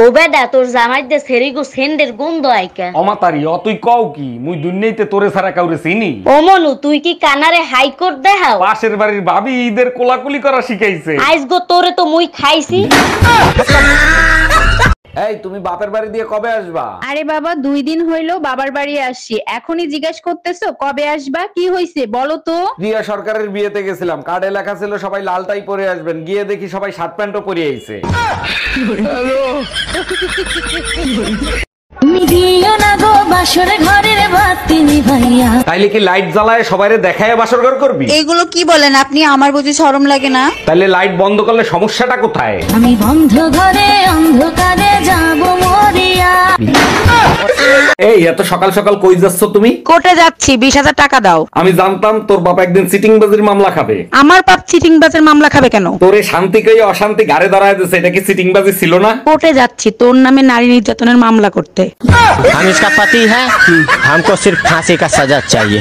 ও বেডা তোর জামাই দে সেরিগো সেন্ডের গন্ধ আইকা। অমাতারি অ তুই কও কি মুই দুনিয়াতে তোরে ছাড়া কাউরে চিনি? ও মনু তুই কি কানারে হাইকোর্ট দেখাও? পাশের বাড়ির ভাবি ঈদের কোলাকুলি করা শিখাইছে। আইস গো তোরে তো মুই খাইছি। এই তুমি বাপের বাড়ি দিয়ে কবে আসবা? আরে বাবা 2 দিন হইলো বাবার বাড়ি আসছি, এখনই জিজ্ঞাসা করতেছো কবে আসবা? কি হইছে বলো তো? রিয়া সরকারের বিয়েতে গেছিলাম, কার্ডে লেখা ছিল সবাই লাল টাই পরে আসবেন, গিয়ে দেখি সবাই শার্ট প্যান্টও পরে আইছে। তাইলে কি লাইট জ্বালায় সবাইরে দেখায় বাসর ঘর করবি? এগুলো কি বলেন আপনি? আমার বুঝি শরম লাগে না? তাইলে লাইট বন্ধ করলে সমস্যাটা কোথায়? আমি বন্ধ ঘরে অন্ধকারে যাব মরিয়া। এই এত সকাল সকাল কই যাচ্ছ তুমি? কোর্টে যাচ্ছি, 20,000 টাকা দাও। আমি জানতাম তোর বাবা একদিন সিটিংবাজির মামলা খাবে। আমার বাপ চিটিংবাজের মামলা খাবে কেন? তোরে শান্তি কই অশান্তি গাড়ে দাঁড়ায় দিছে, এটা কি সিটিংবাজি ছিল না? কোর্টে যাচ্ছি তোর নামে নারী নির্যাতনের মামলা করতে। हम इसका पति है, हमको सिर्फ फांसी का सजा चाहिए।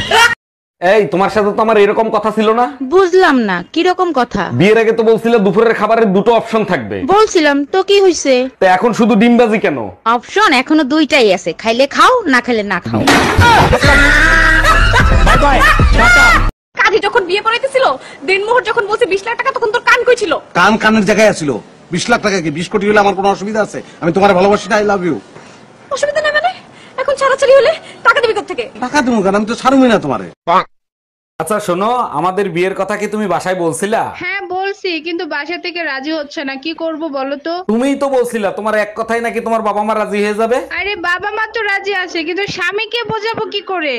এই তোমার সাথে তো আমার এরকম কথা ছিল না। বুঝলাম না কি রকম কথা? বিয়ের আগে তো বলছিলে দুপুরের খাবারের দুটো অপশন থাকবে। বলছিলাম তো, কি হইছে? তো এখন শুধু ডিমবাজি কেন? অপশন এখনো 2টাই আছে, খাইলে খাও না খাইলে না খাও। কাজী যখন বিয়ে পড়াইতেছিল দিনমোহর যখন বলছে 20 লাখ টাকা, তখন তোর কান কই ছিল? কান কানের জায়গায় আছিল। 20 লাখ টাকা কি 20 কোটি হলে আমার কোনো অসুবিধা আছে? আমি তোমার ভালোবাসি না, আই লাভ ইউ। অসুবিধা নেই মানে? এখন ছাড়াছাড়ি হলে টাকা দিবি কোথা থেকে? টাকা দেবো কেন? আমি তো ছাড়ুমি না তোমারে। আচ্ছা শোনো, আমাদের বিয়ের কথা কি তুমি বাসায় বলছিলা? হ্যাঁ বলছি, কিন্তু বাসা থেকে রাজি হচ্ছে না, কি করব বলো তো? তুমিই তো বলছিলা তোমার এক কথাই নাকি তোমার বাবা মা রাজি হয়ে যাবে। আরে বাবা মা তো রাজি আছে, কিন্তু স্বামীকে বোঝাবো কি করে?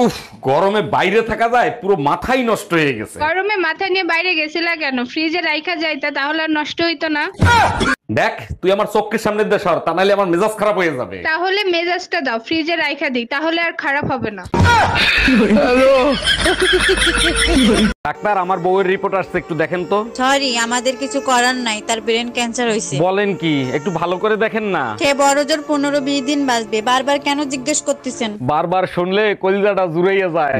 উফ, গরমে বাইরে থাকা যায়, পুরো মাথাই নষ্ট হয়ে গেছে। গরমে মাথা নিয়ে বাইরে গেছিলা কেন? ফ্রিজে রাইখা যাইতা, তাহলে আর নষ্ট হইতো না। দেখ তুই আমার চোখের সামনে দিয়ে সর, তা নাহলে আমার মেজাজ খারাপ হয়ে যাবে। তাহলে মেজাজটা দাও, ফ্রিজে রাইখা দিই, তাহলে আর খারাপ হবে না। ডাক্তার আমার বউয়ের রিপোর্ট আসছে, একটু দেখেন তো। সরি, আমাদের কিছু করার নাই, তার ব্রেন ক্যান্সার হইছে। বলেন কি? একটু ভালো করে দেখেন না। সে বড় জোর 15-20 দিন বাঁচবে। বারবার কেন জিজ্ঞেস করতেছেন? বারবার শুনলে কলিজাটা জুড়াইয়া যায়।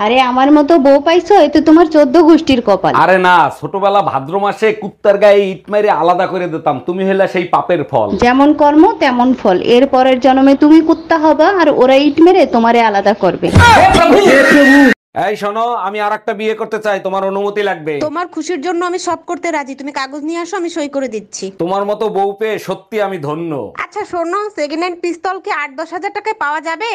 আরে আমার মতো বউ পাইছো, এ তো তোমার 14 গোষ্ঠীর কপাল। আরে না, ছোটবেলা ভাদ্র মাসে কুত্তার গায়ে ইট মেরে আলাদা করে দিতাম, তুমি হলে সেই পাপের ফল। যেমন কর্ম তেমন ফল। এর পরের জন্মে তুমি কুত্তা হবা, আর ওরা ইট মেরে তোমারে আলাদা করবে। এই শোনো, আমি আরেকটা বিয়ে করতে চাই, তোমার অনুমতি লাগবে। তোমার খুশির জন্য আমি সব করতে রাজি। তুমি কাগজ নিয়ে আসো, আমি সই করে দিচ্ছি। তোমার মতো বউ পেয়ে সত্যি আমি ধন্য। আচ্ছা শোনো, সেকেন্ড হ্যান্ড পিস্তল কি 8-10 হাজার টাকায় পাওয়া যাবে?